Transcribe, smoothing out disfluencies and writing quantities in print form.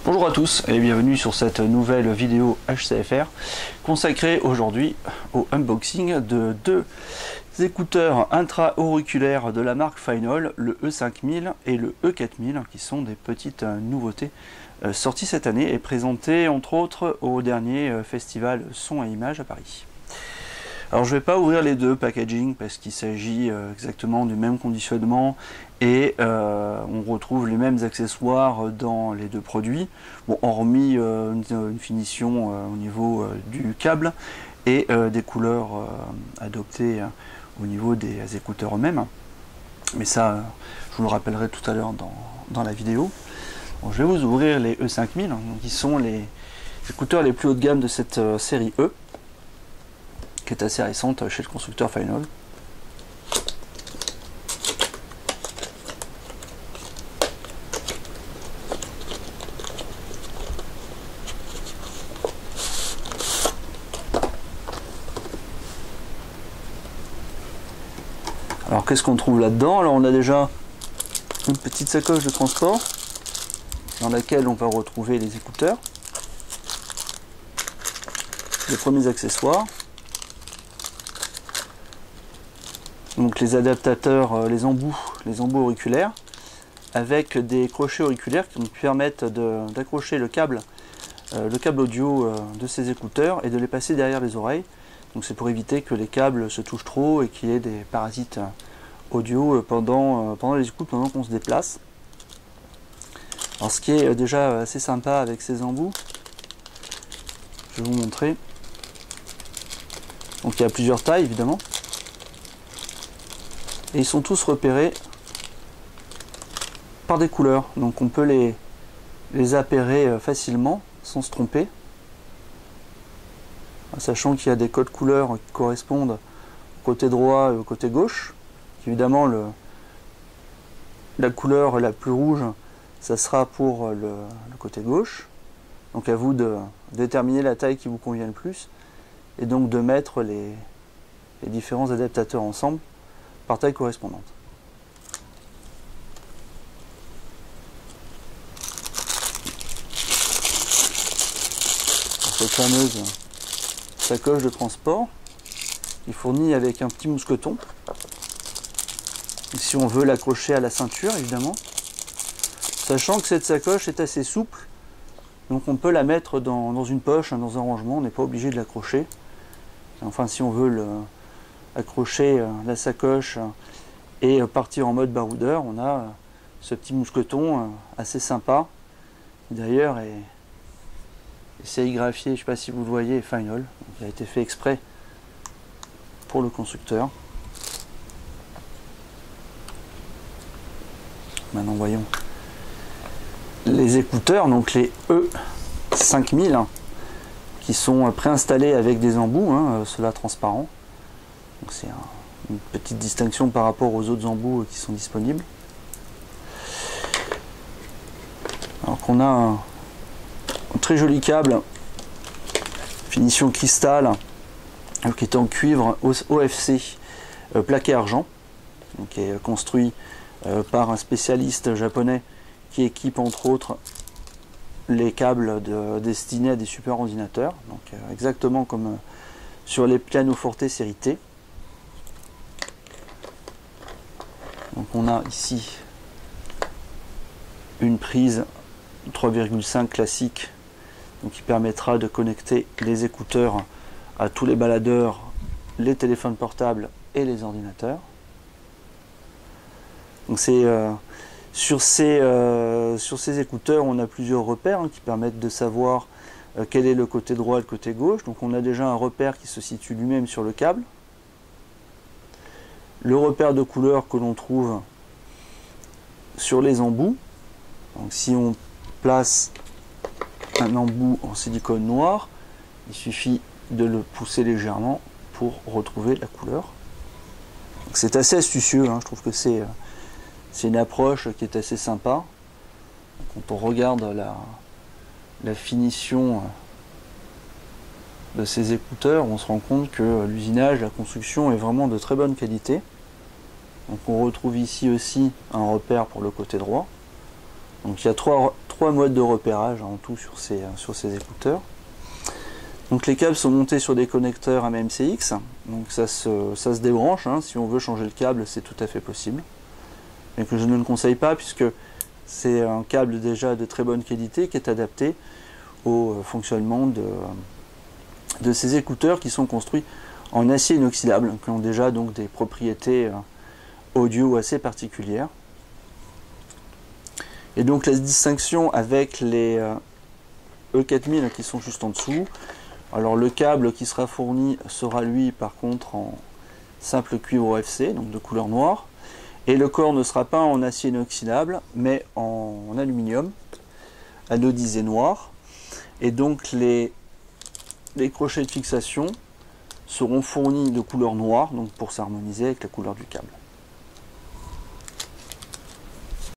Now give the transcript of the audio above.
Bonjour à tous et bienvenue sur cette nouvelle vidéo HCFR consacrée aujourd'hui au unboxing de deux écouteurs intra-auriculaires de la marque Phinol, le E5000 et le E4000, qui sont des petites nouveautés sorties cette année et présentées entre autres au dernier festival Son et Images à Paris. Alors je ne vais pas ouvrir les deux packaging parce qu'il s'agit exactement du même conditionnement et on retrouve les mêmes accessoires dans les deux produits, bon, hormis une finition au niveau du câble et des couleurs adoptées au niveau des écouteurs eux-mêmes. Mais ça, je vous le rappellerai tout à l'heure dans la vidéo. Bon, je vais vous ouvrir les E5000, qui sont les écouteurs les plus haut de gamme de cette série E, qui est assez récente chez le constructeur Phinol. Alors qu'est-ce qu'on trouve là-dedans? Alors on a déjà une petite sacoche de transport dans laquelle on va retrouver les écouteurs, les premiers accessoires, donc les adaptateurs, les embouts auriculaires, avec des crochets auriculaires qui nous permettent d'accrocher le câble audio de ces écouteurs et de les passer derrière les oreilles. Donc c'est pour éviter que les câbles se touchent trop et qu'il y ait des parasites audio pendant les écoutes, pendant qu'on se déplace. Alors ce qui est déjà assez sympa avec ces embouts, je vais vous montrer. Donc il y a plusieurs tailles évidemment. Et ils sont tous repérés par des couleurs. Donc on peut les appairer facilement sans se tromper. Sachant qu'il y a des codes couleurs qui correspondent au côté droit et au côté gauche. Évidemment, la couleur la plus rouge, ça sera pour le côté gauche. Donc à vous de déterminer la taille qui vous convient le plus et donc de mettre les différents adaptateurs ensemble par taille correspondante. Cette fameuse sacoche de transport qui fournit avec un petit mousqueton. Si on veut l'accrocher à la ceinture évidemment, sachant que cette sacoche est assez souple, donc on peut la mettre dans une poche, dans un rangement, on n'est pas obligé de l'accrocher. Enfin si on veut accrocher la sacoche et partir en mode baroudeur, on a ce petit mousqueton assez sympa, qui d'ailleurs est sérigraphié, je ne sais pas si vous le voyez, Phinol, donc il a été fait exprès pour le constructeur. Maintenant voyons les écouteurs, donc les E5000 qui sont préinstallés avec des embouts, ceux-là transparents. Donc c'est une petite distinction par rapport aux autres embouts qui sont disponibles. Alors qu'on a un très joli câble finition cristal qui est en cuivre OFC plaqué argent, donc qui est construit par un spécialiste japonais qui équipe entre autres les câbles destinés à des super ordinateurs, donc exactement comme sur les pianoforte série T. Donc on a ici une prise 3,5 classique, donc qui permettra de connecter les écouteurs à tous les baladeurs, les téléphones portables et les ordinateurs. Donc c'est sur ces écouteurs, on a plusieurs repères qui permettent de savoir quel est le côté droit et le côté gauche. Donc on a déjà un repère qui se situe lui-même sur le câble. Le repère de couleur que l'on trouve sur les embouts. Donc si on place un embout en silicone noir, il suffit de le pousser légèrement pour retrouver la couleur. C'est assez astucieux, je trouve que c'est une approche qui est assez sympa. Quand on regarde la finition de ces écouteurs, on se rend compte que l'usinage, la construction est vraiment de très bonne qualité. Donc on retrouve ici aussi un repère pour le côté droit. Donc il y a trois 3 modes de repérage en tout sur ces écouteurs. Donc les câbles sont montés sur des connecteurs MMCX, donc ça se débranche, hein. Si on veut changer le câble, c'est tout à fait possible. Mais que je ne le conseille pas puisque c'est un câble déjà de très bonne qualité qui est adapté au fonctionnement de ces écouteurs qui sont construits en acier inoxydable, qui ont déjà donc des propriétés audio assez particulières. Et donc la distinction avec les E4000 qui sont juste en dessous, alors le câble qui sera fourni sera lui par contre en simple cuivre OFC, donc de couleur noire, et le corps ne sera pas en acier inoxydable mais en aluminium anodisé noir, et donc les crochets de fixation seront fournis de couleur noire, donc pour s'harmoniser avec la couleur du câble.